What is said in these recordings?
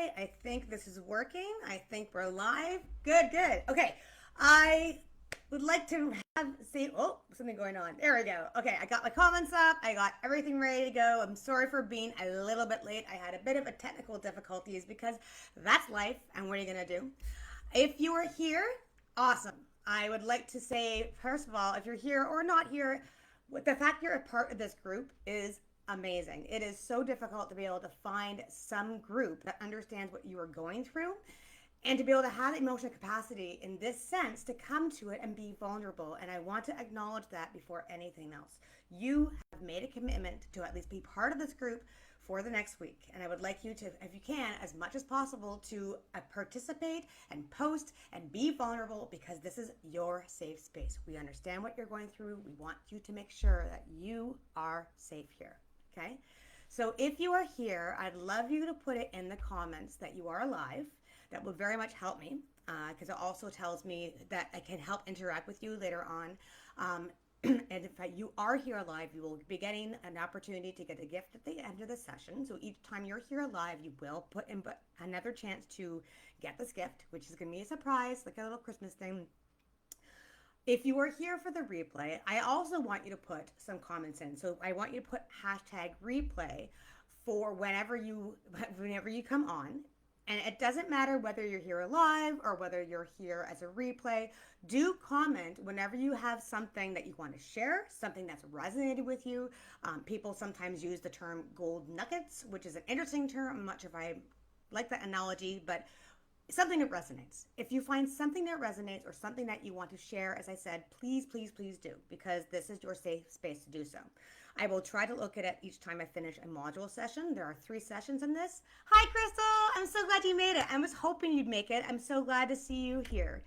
replay. I think this is working. I think we're live. Good, good. Okay. I would like to see, oh, something going on. There we go. Okay, I got my comments up. I got everything ready to go. I'm sorry for being a little bit late. I had a bit of a technical difficulties because that's life, and what are you going to do? If you are here, awesome. I would like to say, first of all, if you're here or not here, the fact you're a part of this group is amazing. It is so difficult to be able to find some group that understands what you are going through and to be able to have emotional capacity in this sense to come to it and be vulnerable. And I want to acknowledge that before anything else. You have made a commitment to at least be part of this group for the next week. And I would like you to, if you can, as much as possible, to participate and post and be vulnerable because this is your safe space. We understand what you're going through. We want you to make sure that you are safe here. Okay? So if you are here, I'd love you to put it in the comments that you are alive. That will very much help me because it also tells me that I can help interact with you later on. And if you are here live, you will be getting an opportunity to get a gift at the end of the session. So each time you're here live, you will put in another chance to get this gift, which is going to be a surprise, like a little Christmas thing. If you are here for the replay, I also want you to put some comments in. So I want you to put hashtag replay for whenever you come on. And it doesn't matter whether you're here live or whether you're here as a replay. Do comment whenever you have something that you want to share, something that's resonated with you. People sometimes use the term gold nuggets, which is an interesting term. I'm not sure if I like that analogy, but something that resonates. If you find something that resonates or something that you want to share, as I said, please, please, please do, because this is your safe space to do so. I will try to look at it each time I finish a module session. There are 3 sessions in this. Hi, Crystal. I'm so glad you made it. I was hoping you'd make it. I'm so glad to see you here.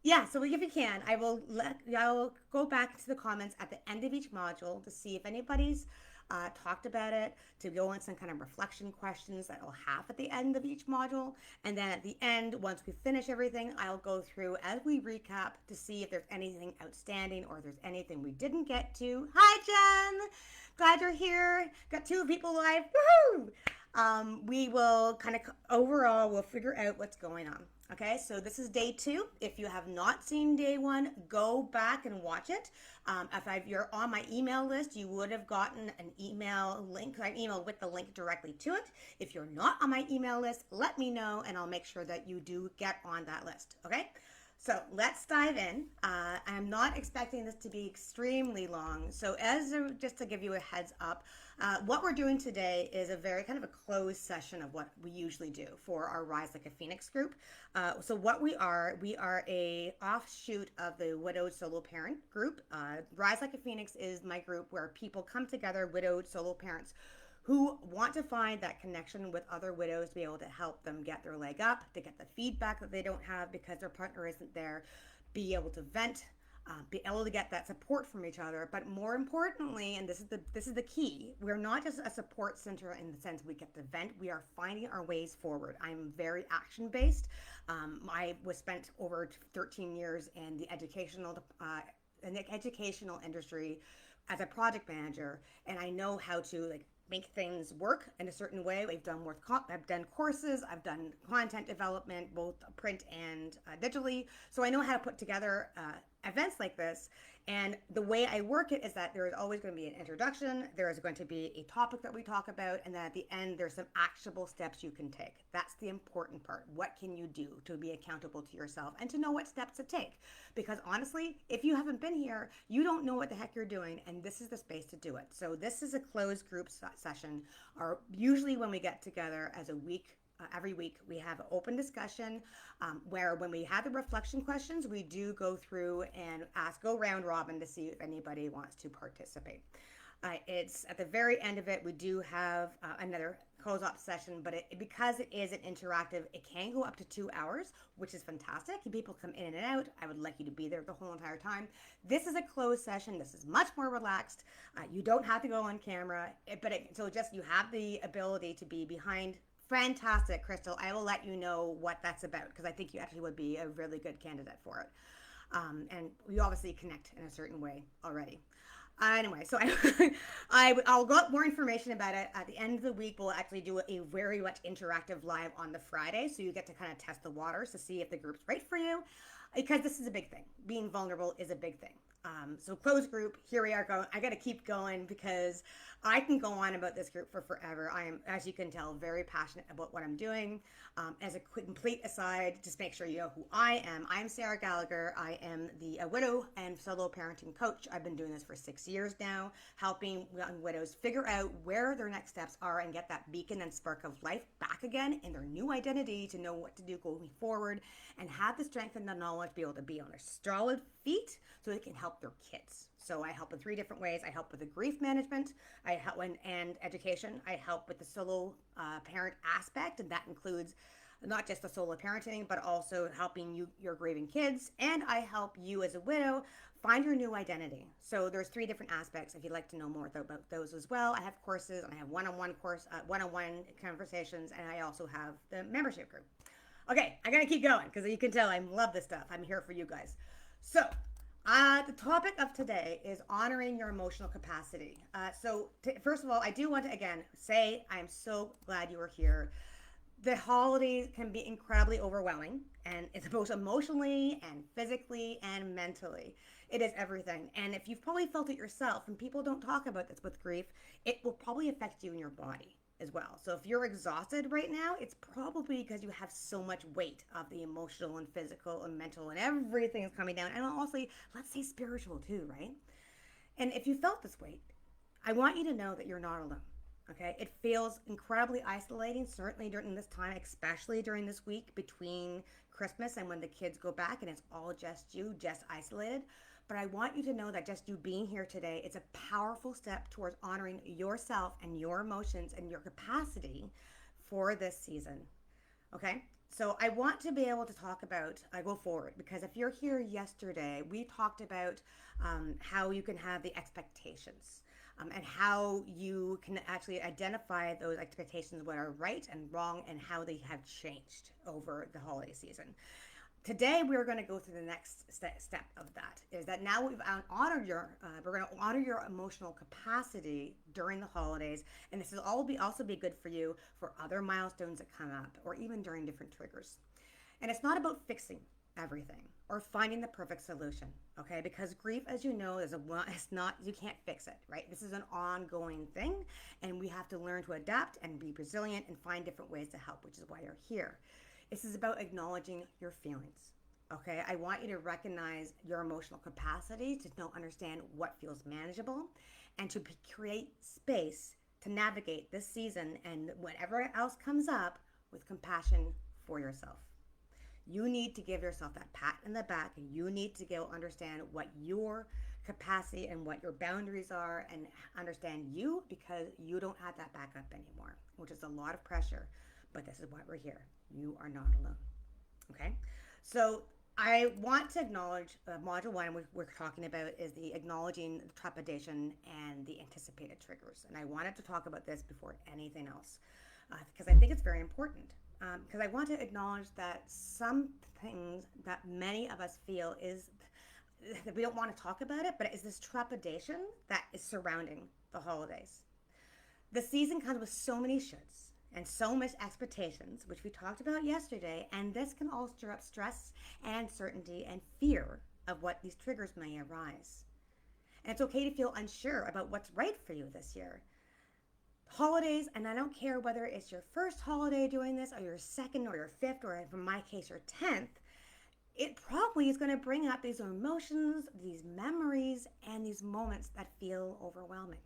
Yeah, so if you can, I'll go back to the comments at the end of each module to see if anybody's talked about it, to go on some kind of reflection questions that I'll have at the end of each module. And then at the end, once we finish everything, I'll go through as we recap to see if there's anything outstanding or if there's anything we didn't get to. Hi, Jen! Glad you're here. Got 2 people live. Woohoo! We will kind of overall, we'll figure out what's going on. Okay, so this is day 2. If you have not seen day 1, go back and watch it. If you're on my email list, you would have gotten an email link, an email with the link directly to it. If you're not on my email list, let me know and I'll make sure that you do get on that list. Okay, so let's dive in. I'm not expecting this to be extremely long. So just to give you a heads up, what we're doing today is a very kind of a closed session of what we usually do for our Rise Like a Phoenix group. So what we are a offshoot of the Widowed Solo Parent group. Rise Like a Phoenix is my group where people come together, widowed solo parents, who want to find that connection with other widows to be able to help them get their leg up, to get the feedback that they don't have because their partner isn't there, be able to vent, be able to get that support from each other. But more importantly, and this is the key, we're not just a support center in the sense we get to vent, we are finding our ways forward. I'm very action based. I was spent over 13 years in the educational industry as a project manager, and I know how to make things work in a certain way. I've done courses, I've done content development, both print and digitally. So I know how to put together events like this. And the way I work it is that there is always going to be an introduction, there is going to be a topic that we talk about, and then at the end there's some actionable steps you can take. That's the important part. What can you do to be accountable to yourself and to know what steps to take? Because honestly, if you haven't been here, you don't know what the heck you're doing, and this is the space to do it. So this is a closed group session, or usually when we get together as a week. Every week we have an open discussion where when we have the reflection questions, we do go through and go round robin to see if anybody wants to participate. It's at the very end of it, we do have another close-up session, but because it is an interactive, it can go up to 2 hours, which is fantastic. People come in and out. I would like you to be there the whole entire time. This is a closed session. This is much more relaxed. You don't have to go on camera, so just you have the ability to be behind. Fantastic, Crystal. I will let you know what that's about because I think you actually would be a really good candidate for it. And we obviously connect in a certain way already. Anyway, so I'll got more information about it at the end of the week. We'll actually do a very much interactive live on the Friday, so you get to kind of test the waters to see if the group's right for you, because this is a big thing. Being vulnerable is a big thing. So closed group, here we are going. I got to keep going because I can go on about this group for forever. I am, as you can tell, very passionate about what I'm doing. As a complete aside, just make sure you know who I am. I'm Sarah Gallagher. I am the widow and solo parenting coach. I've been doing this for 6 years now, helping young widows figure out where their next steps are and get that beacon and spark of life back again in their new identity to know what to do going forward and have the strength and the knowledge to be able to be on their solid feet so they can help their kids. So I help in 3 different ways. I help with the grief management, I help and education. I help with the solo parent aspect, and that includes not just the solo parenting, but also helping your grieving kids. And I help you as a widow find your new identity. So there's 3 different aspects. If you'd like to know more about those as well, I have courses, and I have one-on-one conversations, and I also have the membership group. Okay, I gotta keep going because you can tell I love this stuff. I'm here for you guys. So the topic of today is honoring your emotional capacity. First of all, I do want to again say I am so glad you are here. The holidays can be incredibly overwhelming, and it's both emotionally and physically and mentally. It is everything. And if you've probably felt it yourself, and people don't talk about this with grief, it will probably affect you in your body as well. So if you're exhausted right now, it's probably because you have so much weight of the emotional and physical and mental and everything is coming down. And also, let's say spiritual too, right? And if you felt this weight, I want you to know that you're not alone. Okay, it feels incredibly isolating, certainly during this time, especially during this week between Christmas and when the kids go back and it's all just you, just isolated. But I want you to know that just you being here today is a powerful step towards honoring yourself and your emotions and your capacity for this season. Okay, so I want to be able to talk about, I go forward, because if you're here yesterday, we talked about how you can have the expectations. And how you can actually identify those expectations, what are right and wrong, and how they have changed over the holiday season. Today, we're going to go through the next step of that. Is that now we've honored we're going to honor your emotional capacity during the holidays, and this will also be good for you for other milestones that come up, or even during different triggers. And it's not about fixing everything or finding the perfect solution, okay? Because grief, as you know, it's not, you can't fix it, right? This is an ongoing thing, and we have to learn to adapt and be resilient and find different ways to help, which is why you're here. This is about acknowledging your feelings, okay? I want you to recognize your emotional capacity to understand what feels manageable and to create space to navigate this season and whatever else comes up with compassion for yourself. You need to give yourself that pat in the back, and you need to go understand what your capacity and what your boundaries are and understand you, because you don't have that backup anymore, which is a lot of pressure. But this is why we're here. You are not alone. Okay? So I want to acknowledge module 1 we're talking about is the acknowledging the trepidation and the anticipated triggers. And I wanted to talk about this before anything else because I think it's very important. Because I want to acknowledge that some things that many of us feel is that we don't want to talk about it, but it is this trepidation that is surrounding the holidays. The season comes with so many shoulds and so much expectations, which we talked about yesterday, and this can all stir up stress and uncertainty and fear of what these triggers may arise. And it's okay to feel unsure about what's right for you this year. Holidays, and I don't care whether it's your first holiday doing this or your second or your fifth or in my case your 10th, it probably is going to bring up these emotions, these memories, and these moments that feel overwhelming.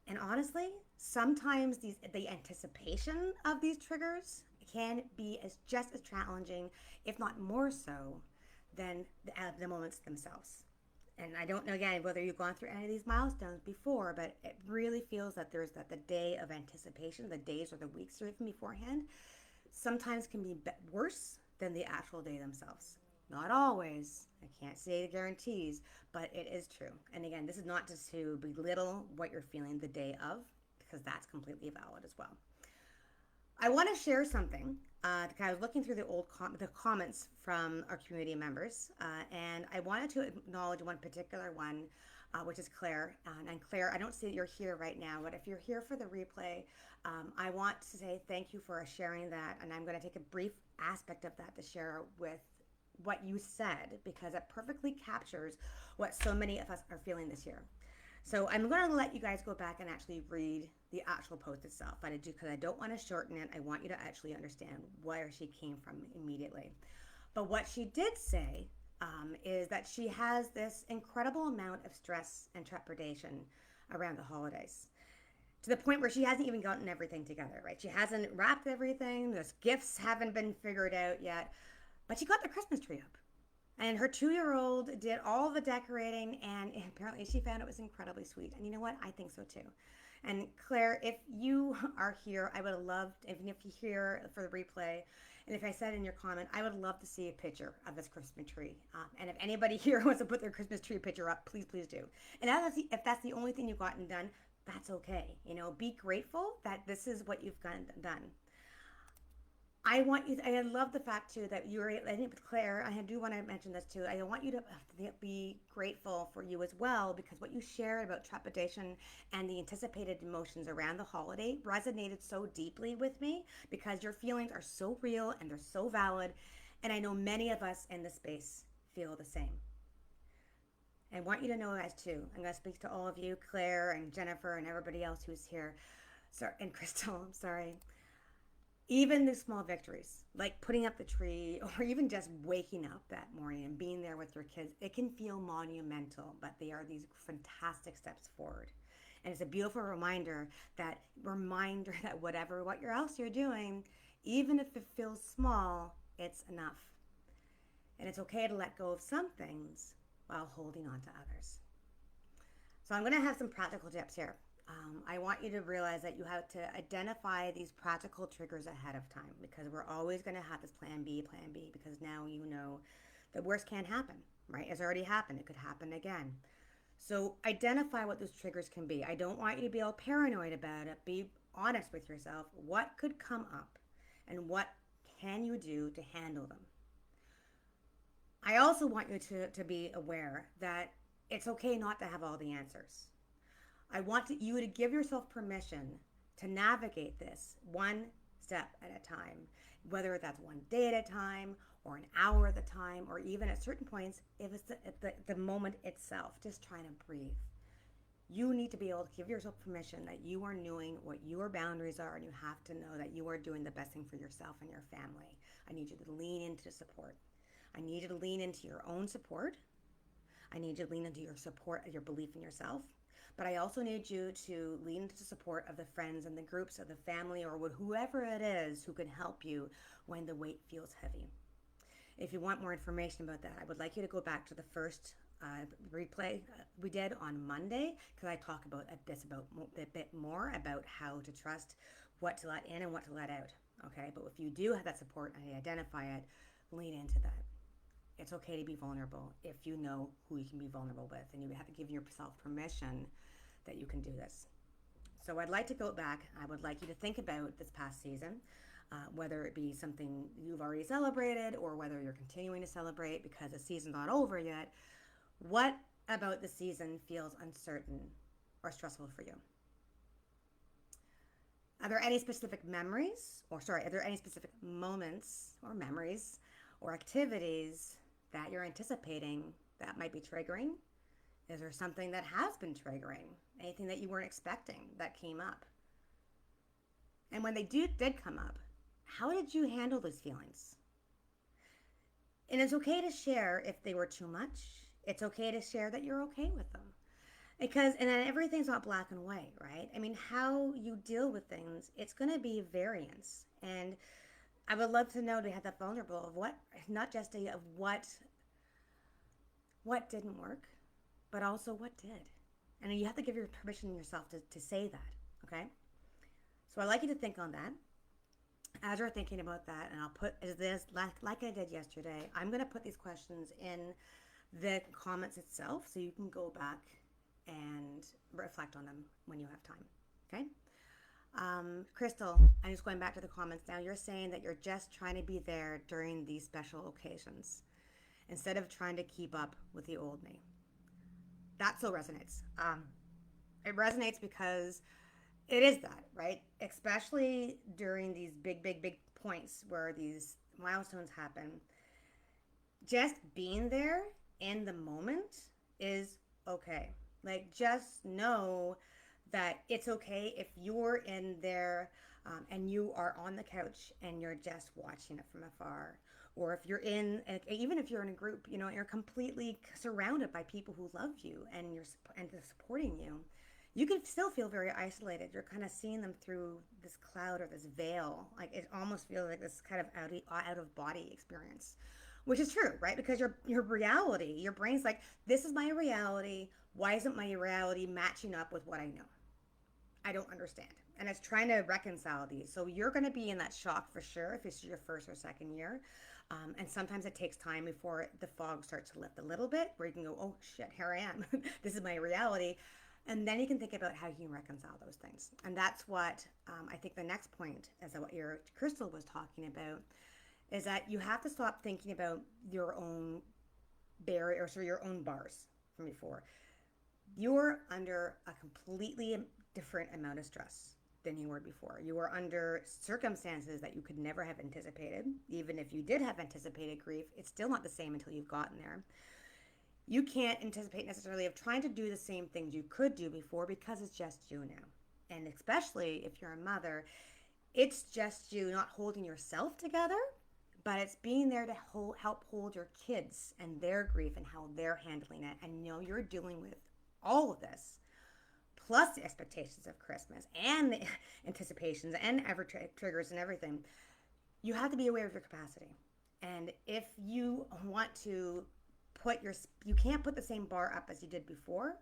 And honestly, sometimes the anticipation of these triggers can be just as challenging, if not more so, than the moments themselves. And I don't know, again, whether you've gone through any of these milestones before, but it really feels that there's the day of anticipation, the days or the weeks or even beforehand, sometimes can be worse than the actual day themselves. Not always. I can't say the guarantees, but it is true. And again, this is not just to belittle what you're feeling the day of, because that's completely valid as well. I want to share something. I was looking through the comments from our community members, and I wanted to acknowledge one particular one which is Claire. And Claire, I don't see that you're here right now, but if you're here for the replay, I want to say thank you for sharing that. And I'm going to take a brief aspect of that to share with what you said, because it perfectly captures what so many of us are feeling this year. So I'm going to let you guys go back and actually read the actual post itself. But I do, because I don't want to shorten it. I want you to actually understand where she came from immediately. But what she did say is that she has this incredible amount of stress and trepidation around the holidays, to the point where she hasn't even gotten everything together, right? She hasn't wrapped everything. Those gifts haven't been figured out yet. But she got the Christmas tree up. And her 2-year-old did all the decorating, and apparently she found it was incredibly sweet. And you know what? I think so too. And Claire, if you are here, I would have loved, even if you're here for the replay, and if I said in your comment, I would love to see a picture of this Christmas tree. And if anybody here wants to put their Christmas tree picture up, please, please do. And if that's the only thing you've gotten done, that's okay. You know, be grateful that this is what you've gotten done. I want you, I love the fact too that you're, I think Claire, I do want to mention this too. I want you to be grateful for you as well, because what you shared about trepidation and the anticipated emotions around the holiday resonated so deeply with me, because your feelings are so real and they're so valid. And I know many of us in this space feel the same. I want you to know as too. I'm going to speak to all of you, Claire and Jennifer and everybody else who's here. Sorry, and Crystal, I'm sorry. Even the small victories, like putting up the tree or even just waking up that morning and being there with your kids, it can feel monumental, but they are these fantastic steps forward. And it's a beautiful reminder that what else you're doing, even if it feels small, it's enough. And it's okay to let go of some things while holding on to others. So I'm going to have some practical tips here. I want you to realize that you have to identify these practical triggers ahead of time, because we're always going to have this plan B, because now you know the worst can't happen, right? It's already happened. It could happen again. So identify what those triggers can be. I don't want you to be all paranoid about it. Be honest with yourself. What could come up and what can you do to handle them? I also want you to be aware that it's okay not to have all the answers. I want you to give yourself permission to navigate this one step at a time, whether that's one day at a time or an hour at a time, or even at certain points, if it's the moment itself, just trying to breathe. You need to be able to give yourself permission that you are knowing what your boundaries are, and you have to know that you are doing the best thing for yourself and your family. I need you to lean into support. I need you to lean into your own support. I need you to lean into your support, your belief in yourself. But I also need you to lean into the support of the friends and the groups of the family, or whoever it is who can help you when the weight feels heavy. If you want more information about that, I would like you to go back to the first replay we did on Monday, because I talk about a bit more about how to trust what to let in and what to let out. Okay, but if you do have that support and identify it, lean into that. It's okay to be vulnerable if you know who you can be vulnerable with, and you have to give yourself permission that you can do this. So I'd like to go back. I would like you to think about this past season, whether it be something you've already celebrated or whether you're continuing to celebrate because the season's not over yet. What about the season feels uncertain or stressful for you? Are there any specific are there any specific moments or memories or activities that you're anticipating that might be triggering? Is there something that has been triggering? Anything that you weren't expecting that came up? And when they did come up, how did you handle those feelings? And it's okay to share if they were too much. It's okay to share that you're okay with them. And then everything's not black and white, right? I mean, how you deal with things, it's going to be variance. And I would love to know, to have that vulnerable of what, not just of what didn't work, but also what did. And you have to give your permission yourself to say that, okay? So I'd like you to think on that. As you're thinking about that, and I'll put this, like I did yesterday, I'm going to put these questions in the comments itself, so you can go back and reflect on them when you have time, okay? Crystal, I'm just going back to the comments now. You're saying that you're just trying to be there during these special occasions instead of trying to keep up with the old me. that so resonates. It resonates because it is that, right? Especially during these big, big, big points where these milestones happen. Just being there in the moment is okay. Like, just know that it's okay if you're in there and you are on the couch and you're just watching it from afar. Or if you're in, even if you're in a group, you know, you're completely surrounded by people who love you and they're supporting you. You can still feel very isolated. You're kind of seeing them through this cloud or this veil. Like it almost feels like this kind of out of body experience, which is true, right? Because your reality, your brain's like, this is my reality. Why isn't my reality matching up with what I know? I don't understand. And it's trying to reconcile these. So you're going to be in that shock for sure if it's your first or second year. And sometimes it takes time before the fog starts to lift a little bit, where you can go, oh shit, here I am. This is my reality. And then you can think about how you can reconcile those things. And that's what I think the next point, as what your Crystal was talking about, is that you have to stop thinking about your own barriers or your own bars from before. You're under a completely different amount of stress than you were before. You were under circumstances that you could never have anticipated. Even if you did have anticipated grief, it's still not the same until you've gotten there. You can't anticipate necessarily of trying to do the same things you could do before because it's just you now. And especially if you're a mother, it's just you not holding yourself together, but it's being there to help hold your kids and their grief and how they're handling it. And you know, you're dealing with all of this, plus the expectations of Christmas and the anticipations and ever triggers and everything. You have to be aware of your capacity. And if you want to you can't put the same bar up as you did before.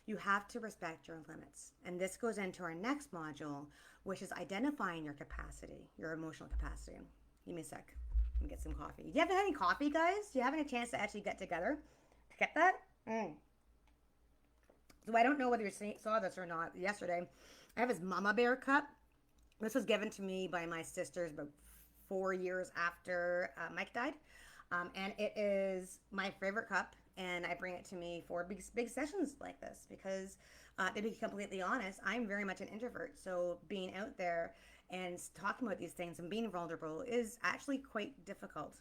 You have to respect your limits. And this goes into our next module, which is identifying your capacity, your emotional capacity. Give me a sec. Let me get some coffee. Do you have any coffee, guys? Do you have any chance to actually get together to get that? So I don't know whether you saw this or not yesterday. I have this Mama Bear cup. This was given to me by my sisters about 4 years after Mike died. And it is my favorite cup, and I bring it to me for big sessions like this because, to be completely honest, I'm very much an introvert. So being out there and talking about these things and being vulnerable is actually quite difficult.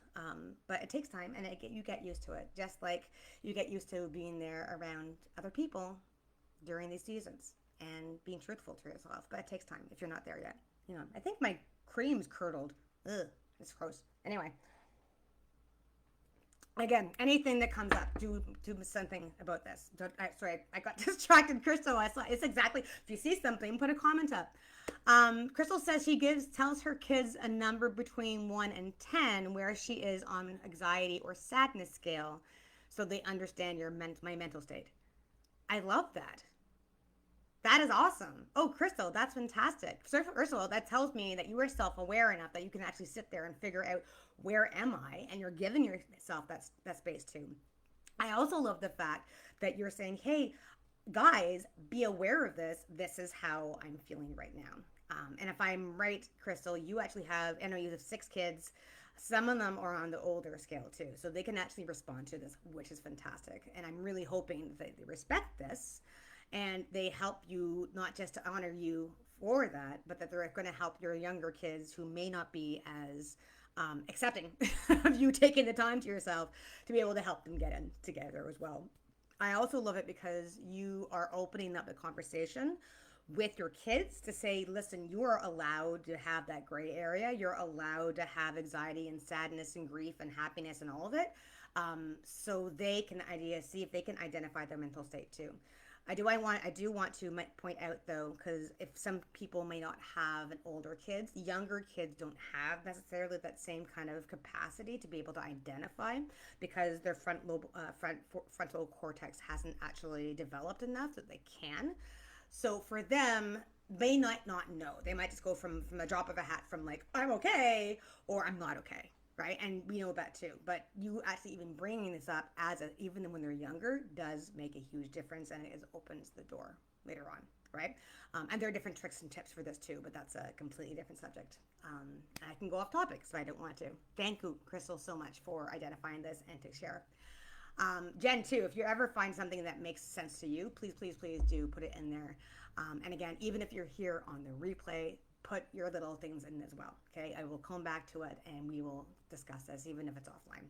But it takes time, and you get used to it, just like you get used to being there around other people during these seasons and being truthful to yourself. But it takes time if you're not there yet. You know, I think my cream's curdled. Ugh, it's gross. Anyway. Again, anything that comes up, do something about this. Sorry, I got distracted. Crystal, I saw it's exactly. If you see something, put a comment up. Crystal says she tells her kids a number between 1 and 10 where she is on anxiety or sadness scale, so they understand my mental state. I love that. That is awesome. Oh, Crystal, that's fantastic. So first of all, that tells me that you are self-aware enough that you can actually sit there and figure out where am I, and you're giving yourself that space too. I also love the fact that you're saying, hey, guys, be aware of this. This is how I'm feeling right now. And if I'm right, Crystal, you actually I know you have 6 kids. Some of them are on the older scale too. So they can actually respond to this, which is fantastic. And I'm really hoping that they respect this and they help you, not just to honor you for that, but that they're going to help your younger kids who may not be as accepting of you taking the time to yourself to be able to help them get in together as well. I also love it because you are opening up the conversation with your kids to say, listen, you are allowed to have that gray area. You're allowed to have anxiety and sadness and grief and happiness and all of it. So they can see if they can identify their mental state too. I do want to point out though, because if some people may not have an older kids, younger kids don't have necessarily that same kind of capacity to be able to identify because their frontal cortex hasn't actually developed enough that they can. So for them, they might not know. They might just go from a drop of a hat from like, I'm okay, or I'm not okay. Right? And we know that too. But you actually even bringing this up even when they're younger does make a huge difference, and it opens the door later on, right? And there are different tricks and tips for this too, but that's a completely different subject. I can go off topic, so I don't want to. Thank you, Crystal, so much for identifying this and to share. Jen, too, if you ever find something that makes sense to you, please, please, please do put it in there. And again, even if you're here on the replay, put your little things in as well. Okay, I will come back to it and we will discuss this, even if it's offline.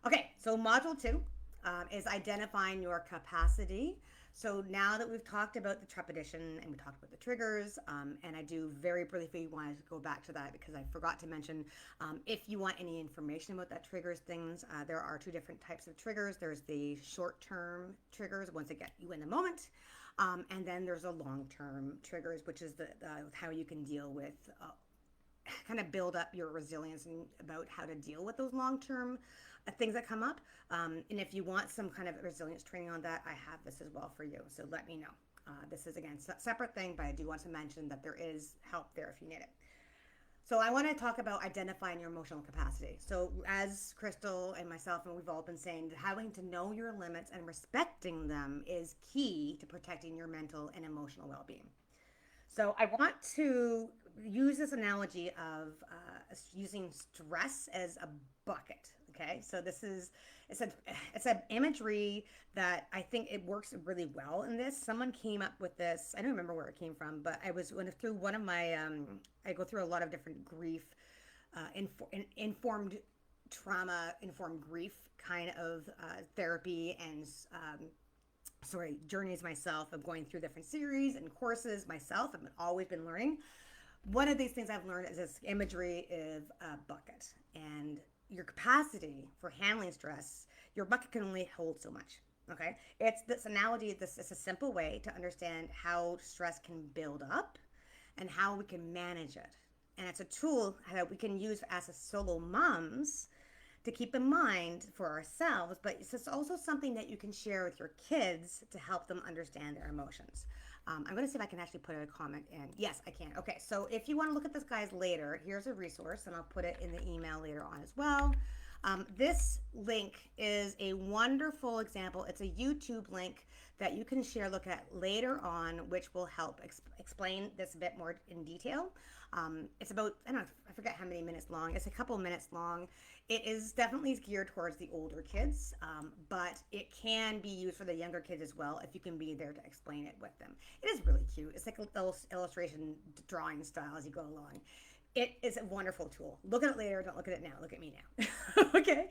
Okay, so module two is identifying your capacity. So now that we've talked about the trepidation and we talked about the triggers, and I do very briefly want to go back to that because I forgot to mention, if you want any information about that triggers things, there are two different types of triggers. There's the short-term triggers, ones that get you in the moment, and then there's a long-term triggers, which is the how you can deal with kind of build up your resilience and about how to deal with those long-term things that come up. And if you want some kind of resilience training on that, I have this as well for you. So let me know. This is, again, a separate thing, but I do want to mention that there is help there if you need it. So I want to talk about identifying your emotional capacity. So as Crystal and myself, and we've all been saying, having to know your limits and respecting them is key to protecting your mental and emotional well-being. So I want to use this analogy of using stress as a bucket. Okay, so this is it's an imagery that I think it works really well in this. Someone came up with this. I don't remember where it came from, but I was went through one of my I go through a lot of different grief, informed trauma, informed grief kind of therapy and journeys myself of going through different series and courses myself. I've always been learning. One of these things I've learned is this imagery of a bucket, and your capacity for handling stress, your bucket can only hold so much. Okay, it's this analogy. This is a simple way to understand how stress can build up and how we can manage it, and it's a tool that we can use as a solo moms to keep in mind for ourselves, but it's also something that you can share with your kids to help them understand their emotions. I'm going to see if I can actually put a comment in. Yes, I can. Okay, so if you want to look at this, guys, later, here's a resource, and I'll put it in the email later on as well. This link is a wonderful example. It's a YouTube link that you can share, look at later on, which will help explain this a bit more in detail. It's about, I don't know, I forget how many minutes long. It's a couple minutes long. It is definitely geared towards the older kids, but it can be used for the younger kids as well if you can be there to explain it with them. It is really cute. It's like a little illustration drawing style as you go along. It is a wonderful tool. Look at it later. Don't look at it now. Look at me now. Okay.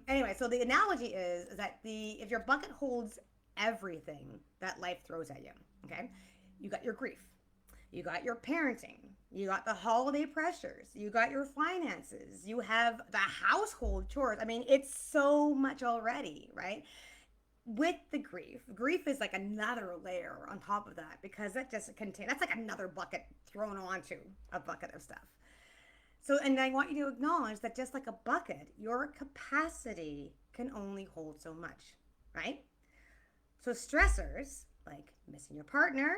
Anyway, so the analogy is that if your bucket holds everything that life throws at you, okay, you got your grief, you got your parenting, you got the holiday pressures, you got your finances, you have the household chores. I mean, it's so much already, right? With the grief is like another layer on top of that because that just that's like another bucket thrown onto a bucket of stuff. So, and I want you to acknowledge that just like a bucket, your capacity can only hold so much, right? So stressors like missing your partner,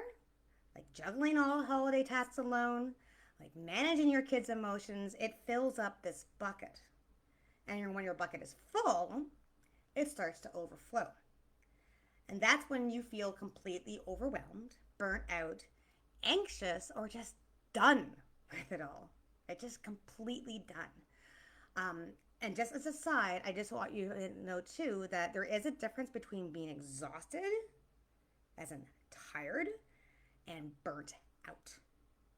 like juggling all holiday tasks alone, like managing your kids' emotions, it fills up this bucket. And when your bucket is full, it starts to overflow. And that's when you feel completely overwhelmed, burnt out, anxious, or just done with it all. Right? Just completely done. And just as a side, I just want you to know too that there is a difference between being exhausted, as in tired, and burnt out,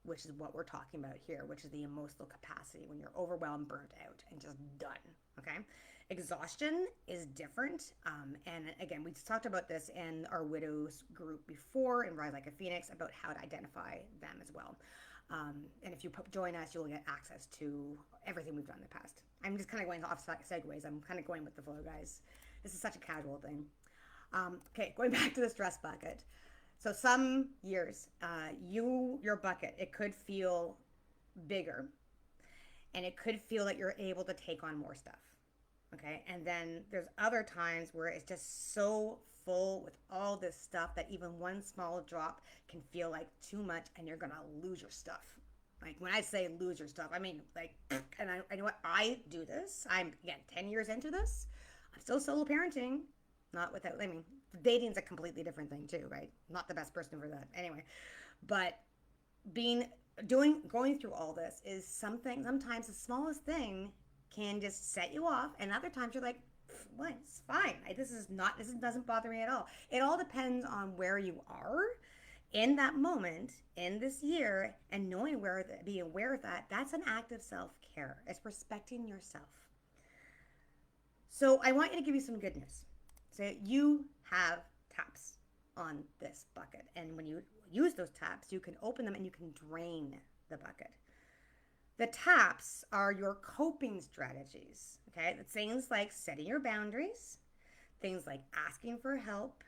which is what we're talking about here, which is the emotional capacity when you're overwhelmed, burnt out, and just done. Okay? Exhaustion is different. And again, we talked about this in our widows group before in Rise Like a Phoenix about how to identify them as well. And if you join us, you'll get access to everything we've done in the past. I'm just kind of going off segues. I'm kind of going with the flow, guys. This is such a casual thing. Okay, going back to the stress bucket. So some years, your bucket, it could feel bigger and it could feel that you're able to take on more stuff. Okay. And then there's other times where it's just so full with all this stuff that even one small drop can feel like too much and you're going to lose your stuff. Like when I say lose your stuff, I mean like, and I know what, I do this. I'm, again, 10 years into this. I'm still solo parenting, not without, I mean, dating's a completely different thing too, right? Not the best person for that. Anyway, but going through all this is sometimes the smallest thing can just set you off. And other times you're like, Fine, it's fine. This doesn't bother me at all. It all depends on where you are in that moment in this year, and knowing being aware of that. That's an act of self-care. It's respecting yourself. So I want you to give you some good news. So you have taps on this bucket, and when you use those taps, you can open them and you can drain the bucket. The taps are your coping strategies. Okay, it's things like setting your boundaries, things like asking for help,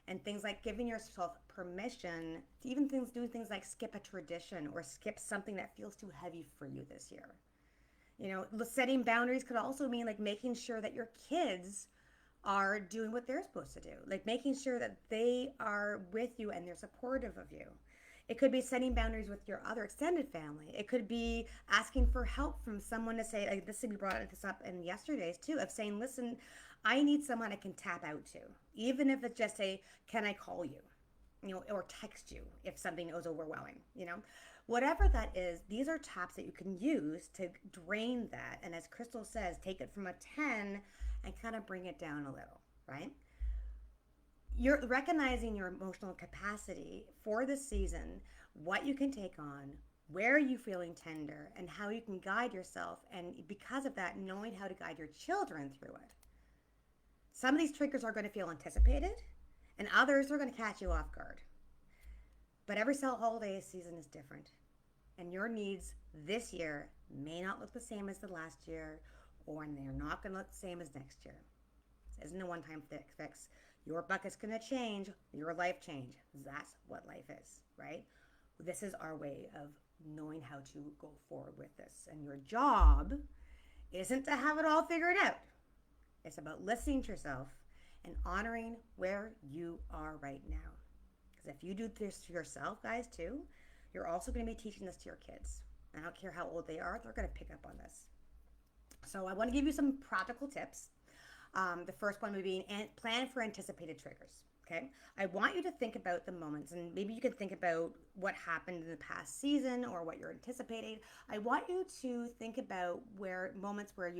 and things like giving yourself permission to even do things like skip a tradition or skip something that feels too heavy for you this year. Setting boundaries could also mean like making sure that your kids are doing what they're supposed to do, like making sure that they are with you and they're supportive of you. It could be setting boundaries with your other extended family. It could be asking for help from someone to say, like this, we brought this up in yesterday's too, of saying, listen, I need someone I can tap out to, even if it's just a, can I call you? Or text you if something is overwhelming. Whatever that is, these are taps that you can use to drain that. And as Crystal says, take it from a 10 and kind of bring it down a little, right? You're recognizing your emotional capacity for the season, what you can take on, where are you feeling tender, and how you can guide yourself. And because of that, knowing how to guide your children through it. Some of these triggers are going to feel anticipated, and others are going to catch you off guard. But every holiday season is different. And your needs this year may not look the same as the last year, or they're not going to look the same as next year. This isn't a one-time fix. Your bucket's going to change, your life change. That's what life is, right? This is our way of knowing how to go forward with this. And your job isn't to have it all figured out. It's about listening to yourself and honoring where you are right now. Because if you do this to yourself, guys, too, you're also going to be teaching this to your kids. I don't care how old they are, they're going to pick up on this. So I want to give you some practical tips. The first one would be plan for anticipated triggers. Okay, I want you to think about the moments, and maybe you can think about what happened in the past season or what you're anticipating. I want you to think about moments where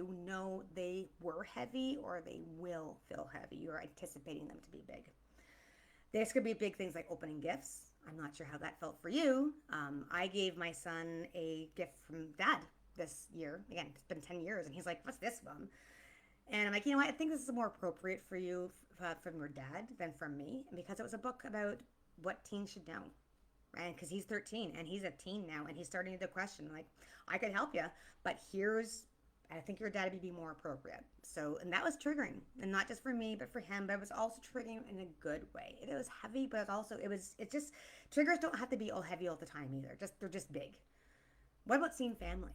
they were heavy or they will feel heavy. You're anticipating them to be big. This could be big things like opening gifts. I'm not sure how that felt for you. I gave my son a gift from dad this year. Again, it's been 10 years, and he's like, "What's this, Mom?" And I'm like, I think this is more appropriate for you from your dad than from me, because it was a book about what teens should know, right? Because he's 13 and he's a teen now, and he's starting to question, like, I could help you, but I think your dad would be more appropriate. So, and that was triggering, and not just for me, but for him, but it was also triggering in a good way. It was heavy, but triggers don't have to be all heavy all the time either. They're just big. What about seeing family?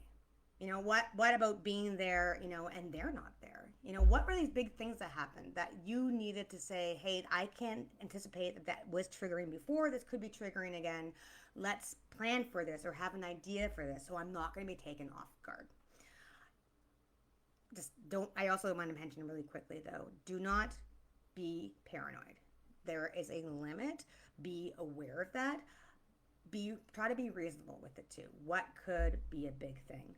What about being there, and they're not there? What were these big things that happened that you needed to say, hey, I can't anticipate that was triggering before. This could be triggering again. Let's plan for this or have an idea for this so I'm not going to be taken off guard. I also want to mention really quickly, though, do not be paranoid. There is a limit. Be aware of that. Try to be reasonable with it, too. What could be a big thing?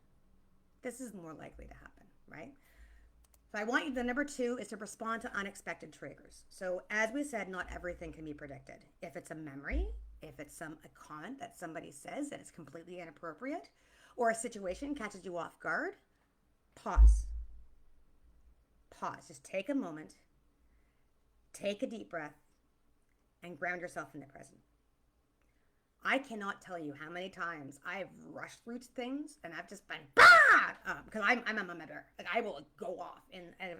This is more likely to happen, right? So the number 2 is to respond to unexpected triggers. So as we said, not everything can be predicted. If it's a memory, if it's a comment that somebody says that is completely inappropriate, or a situation catches you off guard, pause. Just take a moment, take a deep breath, and ground yourself in the present. I cannot tell you how many times I've rushed through things and I've just been because I'm a mama bear. Like, I will go off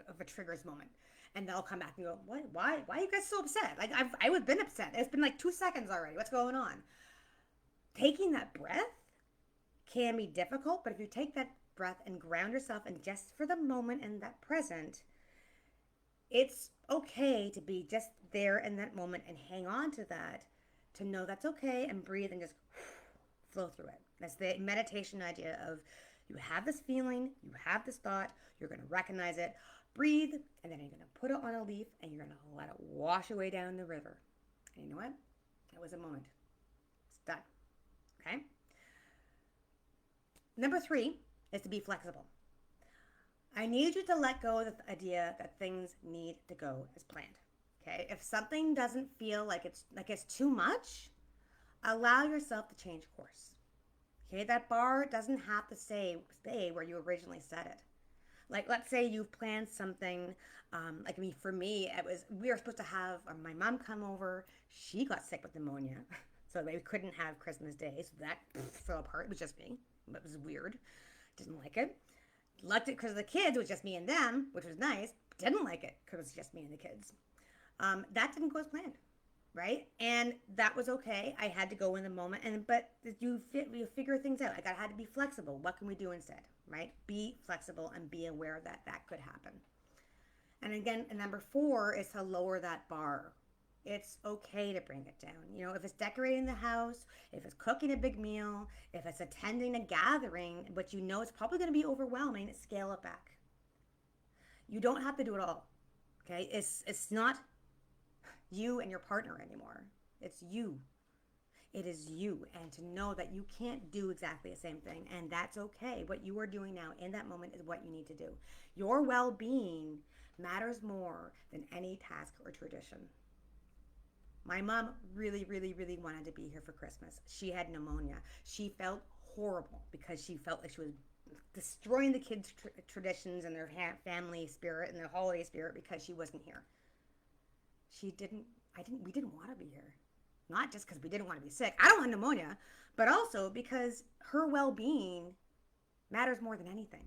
of a triggers moment, and they'll come back and go, "What? Why are you guys so upset?" Like I've been upset. It's been like 2 seconds already. What's going on? Taking that breath can be difficult, but if you take that breath and ground yourself, and just for the moment in that present, it's okay to be just there in that moment and hang on to that. To know that's okay, and breathe and just flow through it. That's the meditation idea of, you have this feeling, you have this thought, you're going to recognize it, breathe, and then you're going to put it on a leaf and you're going to let it wash away down the river. And you know what? That was a moment. It's done. Okay? Number 3 is to be flexible. I need you to let go of the idea that things need to go as planned. Okay? If something doesn't feel like it's too much, allow yourself to change course. Okay? That bar doesn't have to stay where you originally set it. Like, let's say you've planned something. Like me, for me, it was we were supposed to have my mom come over. She got sick with pneumonia, so we couldn't have Christmas Day. So that fell apart. It was just me. It was weird. Didn't like it. Liked it because of the kids. It was just me and them, which was nice. Didn't like it because it was just me and the kids. That didn't go as planned, right? And that was okay. I had to go in the moment, but you figure things out. Like I had to be flexible. What can we do instead, right? Be flexible and be aware that that could happen. And again, number four is to lower that bar. It's okay to bring it down. You know, if it's decorating the house, if it's cooking a big meal, if it's attending a gathering, but you know it's probably going to be overwhelming, scale it back. You don't have to do it all. Okay? It's not you and your partner anymore. It's you. It is you. And to know that you can't do exactly the same thing, and that's okay. What you are doing now in that moment is what you need to do. Your well being matters more than any task or tradition. My mom really, really, really wanted to be here for Christmas. She had pneumonia. She felt horrible because she felt like she was destroying the kids' traditions and their family spirit and their holiday spirit because she wasn't here. She didn't, we didn't want to be here. Not just because we didn't want to be sick. I don't want pneumonia, but also because her well being matters more than anything.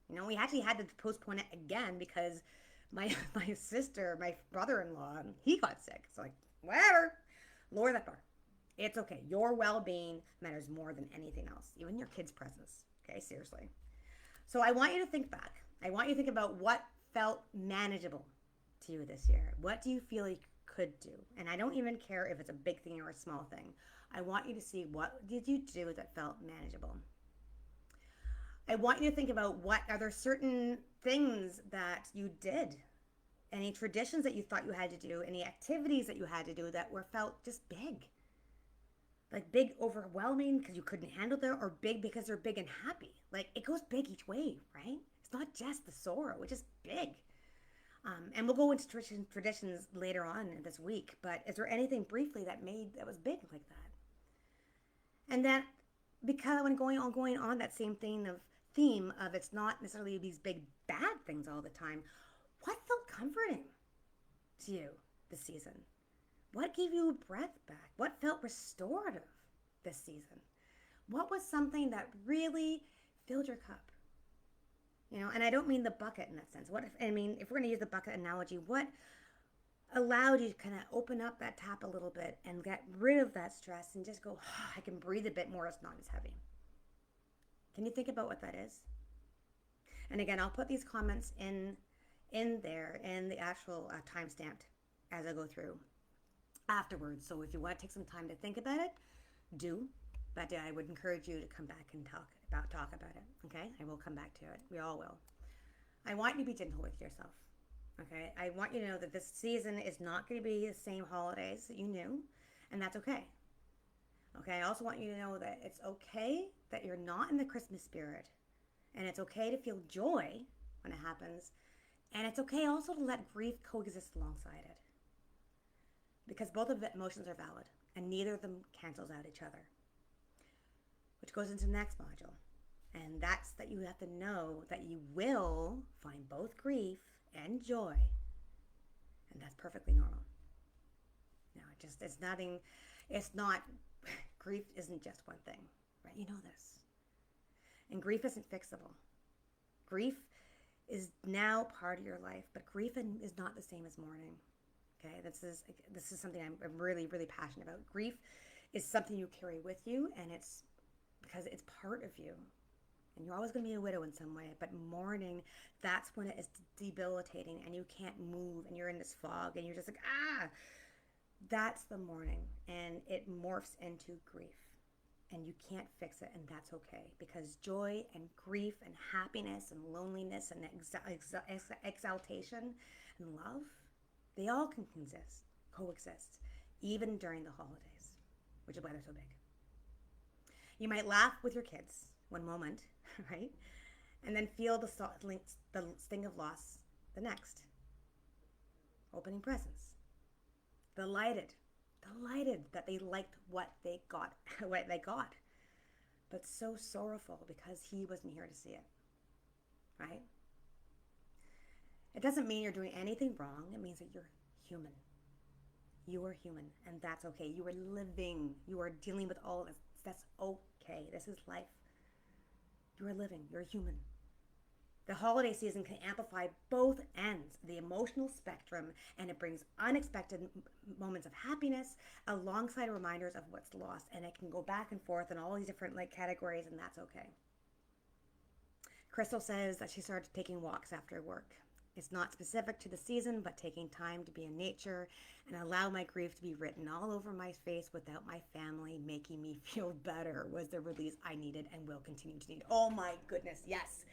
You know, we actually had to postpone it again because my sister, my brother-in-law, he got sick. So like, whatever, lower that bar. It's okay. Your well-being matters more than anything else, even your kids' presence. Okay, seriously. So I want you to think back. I want you to think about what felt manageable to you this year. What do you feel you could do? And I don't even care if it's a big thing or a small thing. I want you to see what did you do that felt manageable. I want you to think about what are there certain things that you did, any traditions that you thought you had to do, any activities that you had to do that were felt just big, like big, overwhelming because you couldn't handle them, or big because they're big and happy. Like it goes big each way, right? It's not just the sorrow; it's just big. And we'll go into traditions later on in this week. But is there anything briefly that was big like that? And that because when going on that same theme of it's not necessarily these big bad things all the time. What felt comforting to you this season? What gave you a breath back? What felt restorative this season? What was something that really filled your cup? You know, and I don't mean the bucket in that sense. If we're going to use the bucket analogy, what allowed you to kind of open up that tap a little bit and get rid of that stress and just go, oh, I can breathe a bit more, it's not as heavy. Can you think about what that is? And again, I'll put these comments in there in the actual time stamped as I go through afterwards. So if you want to take some time to think about it, do. But I would encourage you to come back and talk about it. Okay? I will come back to it. We all will. I want you to be gentle with yourself. Okay? I want you to know that this season is not going to be the same holidays that you knew, and that's okay. Okay? I also want you to know that it's okay that you're not in the Christmas spirit, and it's okay to feel joy when it happens, and it's okay also to let grief coexist alongside it. Because both of the emotions are valid, and neither of them cancels out each other. Which goes into the next module. And that's that you have to know that you will find both grief and joy. And that's perfectly normal. No, grief isn't just one thing, right? You know this. And grief isn't fixable. Grief is now part of your life, but grief is not the same as mourning. Okay, this is something I'm really, really passionate about. Grief is something you carry with you, and it's because it's part of you. And you're always going to be a widow in some way, but mourning, that's when it is debilitating and you can't move and you're in this fog and you're just like, that's the mourning, and it morphs into grief. And you can't fix it, and that's okay, because joy and grief and happiness and loneliness and exaltation and love, they all can coexist, even during the holidays, which is why they're so big. You might laugh with your kids one moment, right? And then feel the sting of loss the next. Opening presents. Delighted. Delighted that they liked what they got, what they got. But so sorrowful because he wasn't here to see it. Right? It doesn't mean you're doing anything wrong. It means that you're human. You are human, and that's okay. You are living. You are dealing with all of this. That's okay. This is life. You are living. You're human. The holiday season can amplify both ends, the emotional spectrum, and it brings unexpected moments of happiness alongside reminders of what's lost. And it can go back and forth in all these different categories, and that's okay. Crystal says that she started taking walks after work. It's not specific to the season, but taking time to be in nature and allow my grief to be written all over my face without my family making me feel better was the release I needed and will continue to need. Oh my goodness, yes.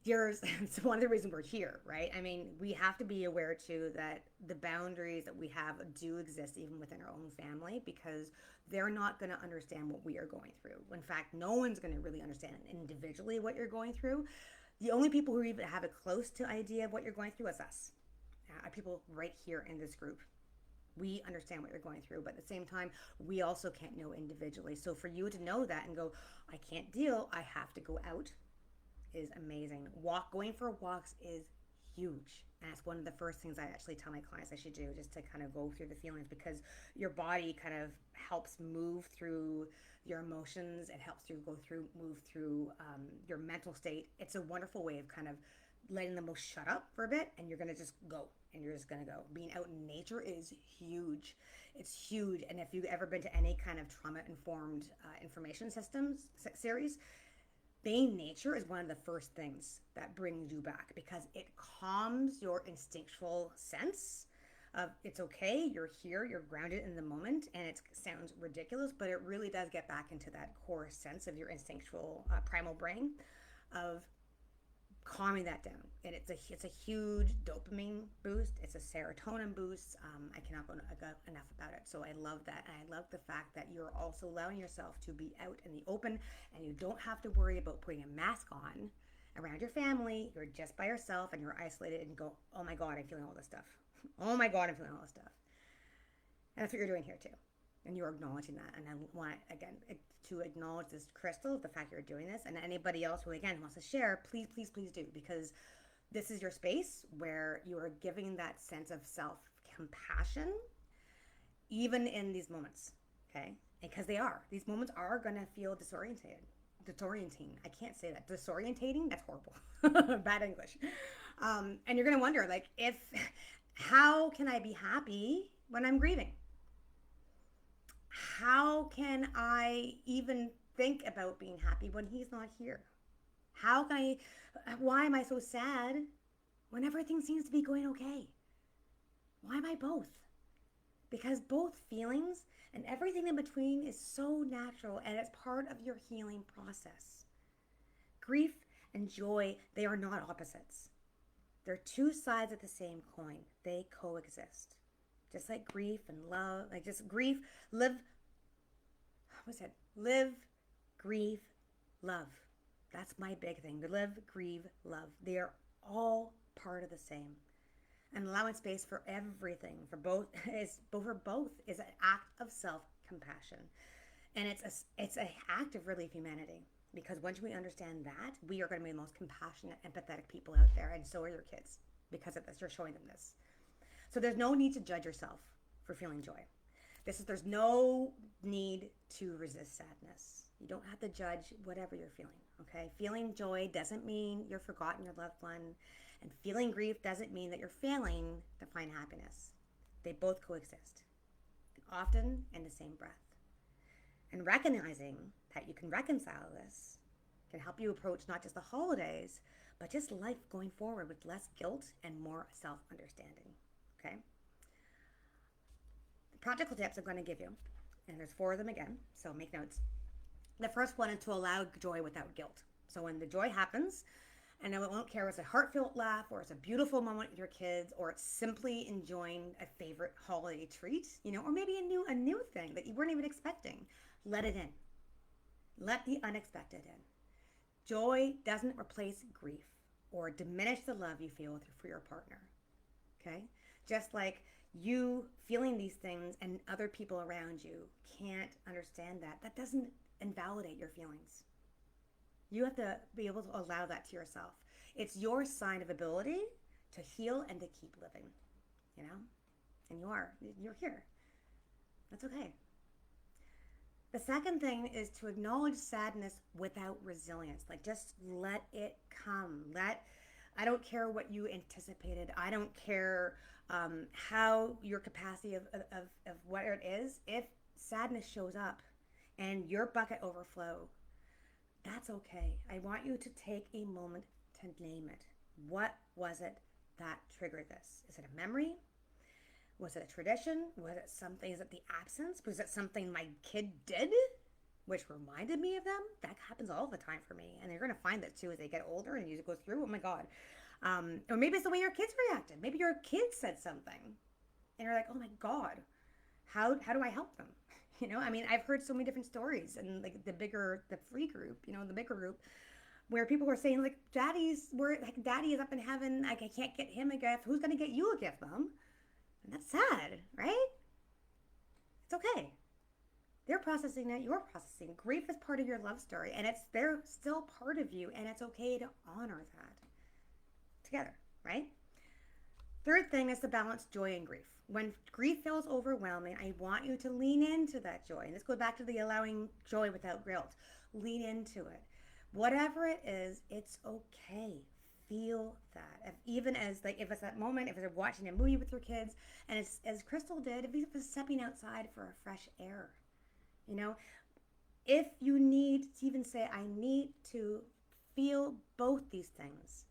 It's one of the reasons we're here, right? I mean, we have to be aware too that the boundaries that we have do exist even within our own family, because they're not going to understand what we are going through. In fact, no one's going to really understand individually what you're going through. The only people who even have a close to idea of what you're going through is us. People right here in this group. We understand what you're going through, but at the same time, we also can't know individually. So for you to know that and go, I can't deal, I have to go out, is amazing. Going for walks is huge. And it's one of the first things I actually tell my clients I should do, just to kind of go through the feelings, because your body kind of helps move through your emotions. It helps you move through your mental state. It's a wonderful way of kind of letting them both shut up for a bit, and you're going to just go, and you're just going to go. Being out in nature is huge. It's huge. And if you've ever been to any kind of trauma-informed information systems series, being nature is one of the first things that brings you back, because it calms your instinctual sense of it's okay, you're here, you're grounded in the moment, and it sounds ridiculous, but it really does get back into that core sense of your instinctual primal brain of calming that down. And it's a huge dopamine boost. It's a serotonin boost. I cannot go enough about it. So I love that. And I love the fact that you're also allowing yourself to be out in the open, and you don't have to worry about putting a mask on around your family. You're just by yourself and you're isolated, and go, oh my God, I'm feeling all this stuff. Oh my God, I'm feeling all this stuff. And that's what you're doing here too. And you're acknowledging that. And I want, again, to acknowledge this, Crystal, the fact you're doing this, and anybody else who, again, wants to share, please, please, please do, because this is your space where you are giving that sense of self-compassion, even in these moments, okay? Because these moments are going to feel disorienting. I can't say that. Disorientating? That's horrible. Bad English. And you're going to wonder, how can I be happy when I'm grieving? How can I even think about being happy when he's not here? Why am I so sad when everything seems to be going okay? Why am I both? Because both feelings and everything in between is so natural, and it's part of your healing process. Grief and joy, they are not opposites. They're two sides of the same coin. They coexist. Just like grief and love, live, grieve, love. That's my big thing. Live, grieve, love. They are all part of the same. And allowing space for everything, for both is an act of self-compassion. And it's an act of really humanity. Because once we understand that, we are going to be the most compassionate, empathetic people out there. And so are your kids, because of this. You're showing them this. So there's no need to judge yourself for feeling joy. There's no need to resist sadness. You don't have to judge whatever you're feeling, okay? Feeling joy doesn't mean you're forgotten your loved one. And feeling grief doesn't mean that you're failing to find happiness. They both coexist, often in the same breath. And recognizing that you can reconcile this can help you approach not just the holidays, but just life going forward with less guilt and more self-understanding. Okay? The practical tips I'm going to give you, and there's 4 of them again, so make notes. The first one is to allow joy without guilt. So when the joy happens, and I won't care if it's a heartfelt laugh, or it's a beautiful moment with your kids, or it's simply enjoying a favorite holiday treat, or maybe a new thing that you weren't even expecting. Let it in. Let the unexpected in. Joy doesn't replace grief or diminish the love you feel for your partner. Okay? Just like you feeling these things and other people around you can't understand that, that doesn't invalidate your feelings. You have to be able to allow that to yourself. It's your sign of ability to heal and to keep living, you know? And you're here. That's okay. The second thing is to acknowledge sadness without resilience. Like, just let it come. I don't care what you anticipated. I don't care how your capacity of what it is. If sadness shows up and your bucket overflow, that's okay. I want you to take a moment to name it. What was it that triggered this? Is it a memory? Was it a tradition? Was it something? Is it the absence? Was it something my kid did, which reminded me of them? That happens all the time for me. And you're going to find that too as they get older and you go through, oh my God. Or maybe it's the way your kids reacted. Maybe your kid said something and you're like, oh my God, how do I help them? You know, I mean, I've heard so many different stories and like the bigger group, where people were saying like, daddy is up in heaven. Like, I can't get him a gift. Who's going to get you a gift, Mom? And that's sad, right? It's okay. They're processing it. You're processing. Grief is part of your love story, and they're still part of you, and it's okay to honor that together, right? Third thing is to balance joy and grief. When grief feels overwhelming, I want you to lean into that joy. And this goes back to the allowing joy without guilt. Lean into it. Whatever it is, it's okay. Feel that. Even as if it's that moment, if it's watching a movie with your kids, and as Crystal did, if it's stepping outside for a fresh air, you know, if you need to even say, I need to feel both these things.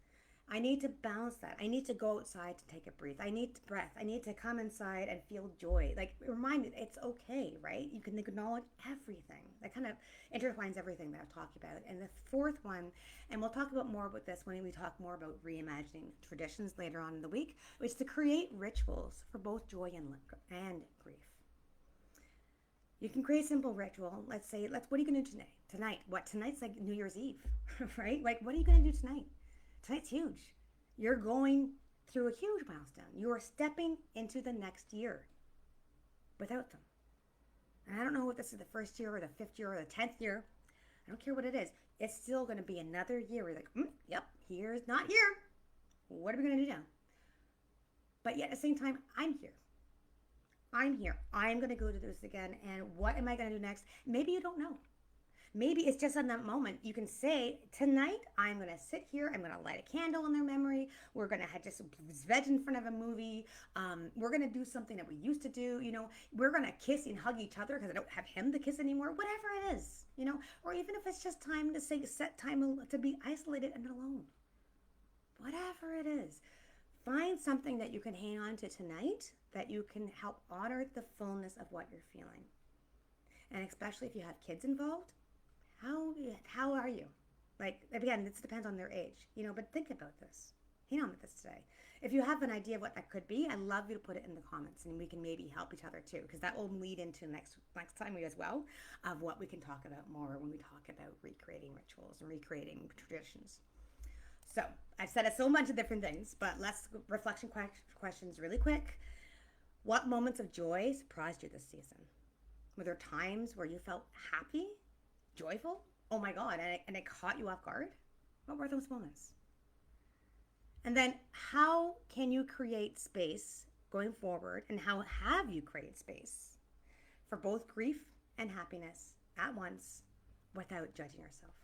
I need to balance that. I need to go outside to take a breath. I need breath. I need to come inside and feel joy. Like, remind it, it's okay, right? You can acknowledge everything. That kind of intertwines everything that I've talked about. And the fourth one, and we'll talk about more about this when we talk more about reimagining traditions later on in the week, is to create rituals for both joy and grief. You can create a simple ritual. Let's say, what are you going to do tonight? Tonight's like New Year's Eve, right? Like, what are you going to do tonight? Tonight's huge. You're going through a huge milestone. You are stepping into the next year without them. And I don't know if this is the first year or the fifth year or the 10th year. I don't care what it is. It's still going to be another year. We're like, yep, here's not here. What are we going to do now? But yet at the same time, I'm here. I'm here. I'm going to go to this again. And what am I going to do next? Maybe you don't know. Maybe it's just in that moment you can say, tonight I'm going to sit here, I'm going to light a candle in their memory, we're going to just veg in front of a movie, we're going to do something that we used to do, you know, we're going to kiss and hug each other because I don't have him to kiss anymore, whatever it is, you know, or even if it's just time to set time to be isolated and alone. Whatever it is, find something that you can hang on to tonight that you can help honor the fullness of what you're feeling. And especially if you have kids involved, how are you? Like, again, this depends on their age, you know, but think about this. Hang on with this today. If you have an idea of what that could be, I'd love you to put it in the comments and we can maybe help each other too, because that will lead into next time as well of what we can talk about more when we talk about recreating rituals and recreating traditions. So I've said so much of different things, but let's reflection questions really quick. What moments of joy surprised you this season? Were there times where you felt happy? Joyful? Oh my God, and it caught you off guard? What were those moments? And then how can you create space going forward, and how have you created space for both grief and happiness at once without judging yourself?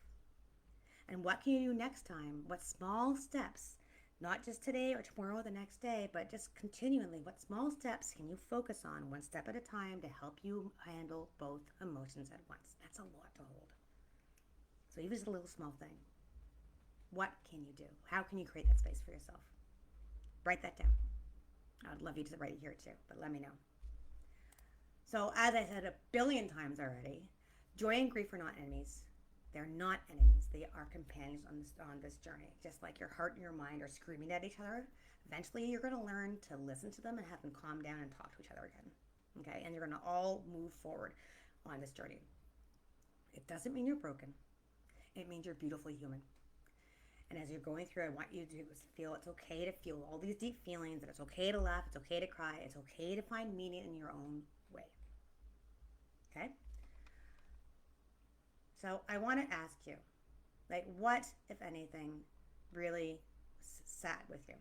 And what can you do next time? What small steps, not just today or tomorrow or the next day, but just continually, what small steps can you focus on one step at a time to help you handle both emotions at once? That's a lot to hold. So even just a little small thing. What can you do? How can you create that space for yourself? Write that down. I would love you to write it here too, but let me know. So as I said a billion times already, joy and grief are not enemies. They're not enemies. They are companions on this journey. Just like your heart and your mind are screaming at each other, eventually you're going to learn to listen to them and have them calm down and talk to each other again. Okay? And you're going to all move forward on this journey. It doesn't mean you're broken. It means you're beautifully human. And as you're going through, I want you to feel it's okay to feel all these deep feelings, that it's okay to laugh, it's okay to cry, it's okay to find meaning in your own way. Okay? So I want to ask you, like, what, if anything, really sat with you?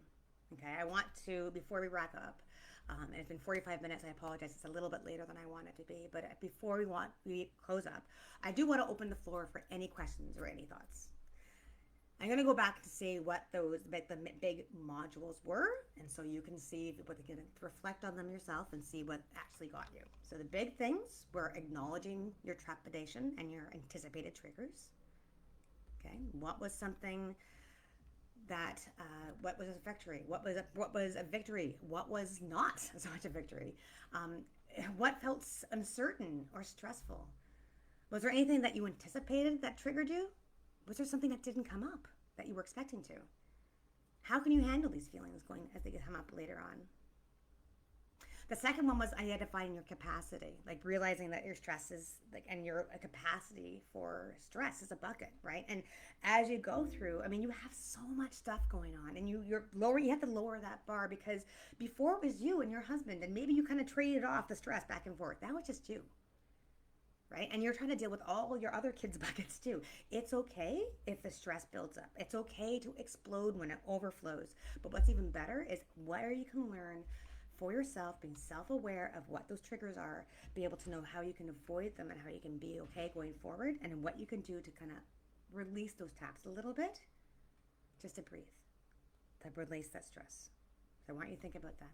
Okay, I want to, before we wrap up, and it's been 45 minutes, I apologize, it's a little bit later than I want it to be, but before we close up, I do want to open the floor for any questions or any thoughts. I'm going to go back to see what those the big modules were, and so you can see what they can reflect on them yourself and see what actually got you. So the big things were acknowledging your trepidation and your anticipated triggers. Okay, what was something that what was a victory? What was a victory? What was not so much a victory? What felt uncertain or stressful? Was there anything that you anticipated that triggered you? Was there something that didn't come up that you were expecting to? How can you handle these feelings going as they come up later on? The second one was identifying your capacity, like realizing that your stress is like, and your capacity for stress is a bucket, right? And as you go through, I mean, you have so much stuff going on, and you have to lower that bar, because before it was you and your husband, and maybe you kind of traded off the stress back and forth. Now it's just you. Right? And you're trying to deal with all your other kids' buckets too. It's okay if the stress builds up. It's okay to explode when it overflows. But what's even better is where you can learn for yourself, being self-aware of what those triggers are, be able to know how you can avoid them and how you can be okay going forward, and what you can do to kind of release those taps a little bit, just to breathe, to release that stress. So I want you to think about that.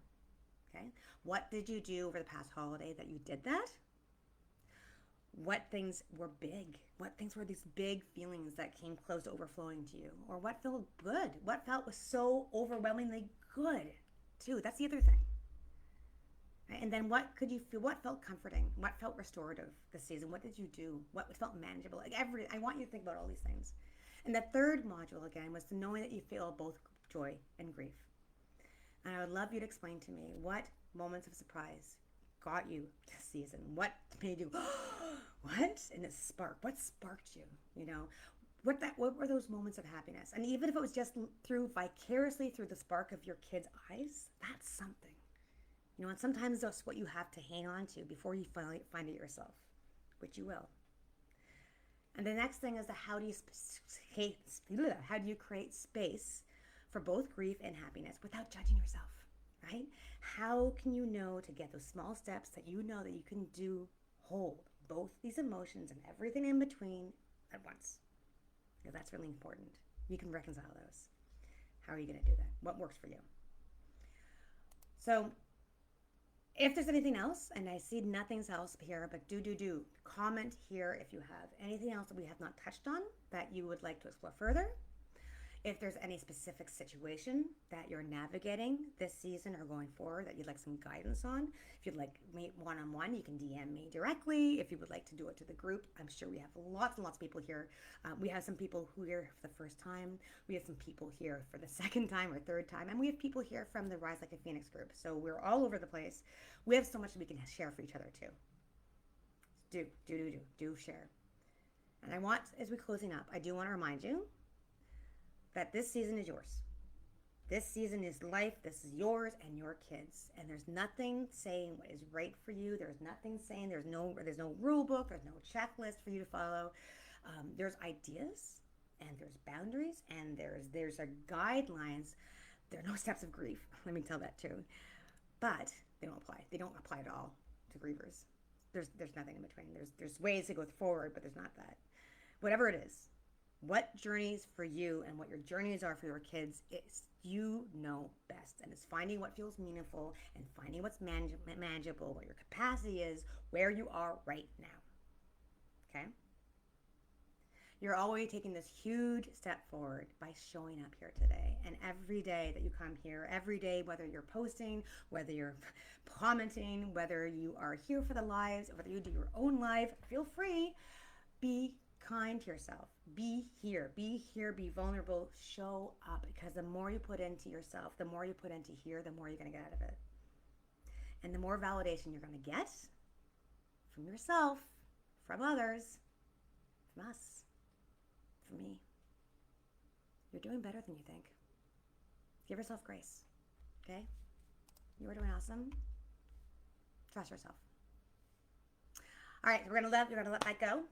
Okay? What did you do over the past holiday that you did that? What things were big? What things were these big feelings that came close to overflowing to you? Or what felt good? What felt was so overwhelmingly good too? That's the other thing. Right? And then what could you feel? What felt comforting? What felt restorative this season? What did you do? What felt manageable? Like I want you to think about all these things. And the third module again was to knowing that you feel both joy and grief. And I would love you to explain to me what moments of surprise got you this season. What made you what? And it sparked. What sparked you? You know, what were those moments of happiness? And even if it was just vicariously through the spark of your kids' eyes, that's something. You know, and sometimes that's what you have to hang on to before you finally find it yourself, which you will. And the next thing is how do you create space for both grief and happiness without judging yourself? Right? How can you know to get those small steps that you know that you can do, hold both these emotions and everything in between at once? Because that's really important. You can reconcile those. How are you going to do that? What works for you? So if there's anything else, and I see nothing else here, but do comment here if you have anything else that we have not touched on that you would like to explore further. If there's any specific situation that you're navigating this season or going forward that you'd like some guidance on, if you'd like me one-on-one, you can DM me directly. If you would like to do it to the group, I'm sure we have lots and lots of people here. We have some people who are here for the first time. We have some people here for the second time or third time. And we have people here from the Rise Like a Phoenix group. So we're all over the place. We have so much that we can share for each other too. Do share. And I want, as we're closing up, I do want to remind you that this season is yours. This season is life. This is yours and your kids. And there's nothing saying what is right for you. There's nothing saying there's no rule book. There's no checklist for you to follow. There's ideas and there's boundaries and there's guidelines. There are no steps of grief. Let me tell that too. But they don't apply. They don't apply at all to grievers. There's nothing in between. There's ways to go forward, but there's not that. Whatever it is, what journeys for you and what your journeys are for your kids, it's you know best. And it's finding what feels meaningful and finding what's manageable, what your capacity is, where you are right now. Okay? You're already taking this huge step forward by showing up here today. And every day that you come here, every day, whether you're posting, whether you're commenting, whether you are here for the lives, whether you do your own live, feel free. Be kind to yourself. Be here, be vulnerable, show up, because the more you put into yourself, the more you put into here, the more you're going to get out of it. And the more validation you're going to get from yourself, from others, from us, from me. You're doing better than you think. Give yourself grace, okay? You are doing awesome. Trust yourself. All right, we're gonna let that go.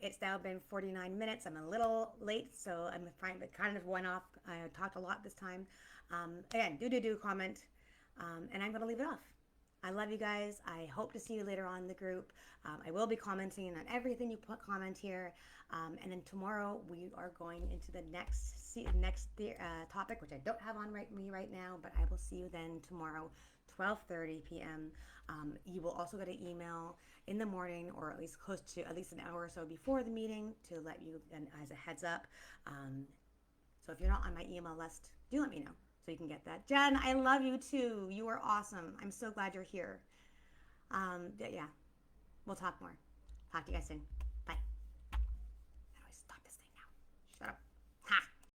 It's now been 49 minutes. I'm a little late, so I'm trying to kind of went off. I talked a lot this time. Again, do comment, and I'm gonna leave it off. I love you guys. I hope to see you later on in the group. I will be commenting on everything you comment here. And then tomorrow we are going into the next topic, which I don't have on me right now, but I will see you then tomorrow, 12:30 p.m. You will also get an email in the morning, or at least close to at least an hour or so before the meeting, to let you, and as a heads up. So if you're not on my email list, do let me know so you can get that. Jen, I love you too. You are awesome. I'm so glad you're here. Yeah, we'll talk more. Talk to you guys soon.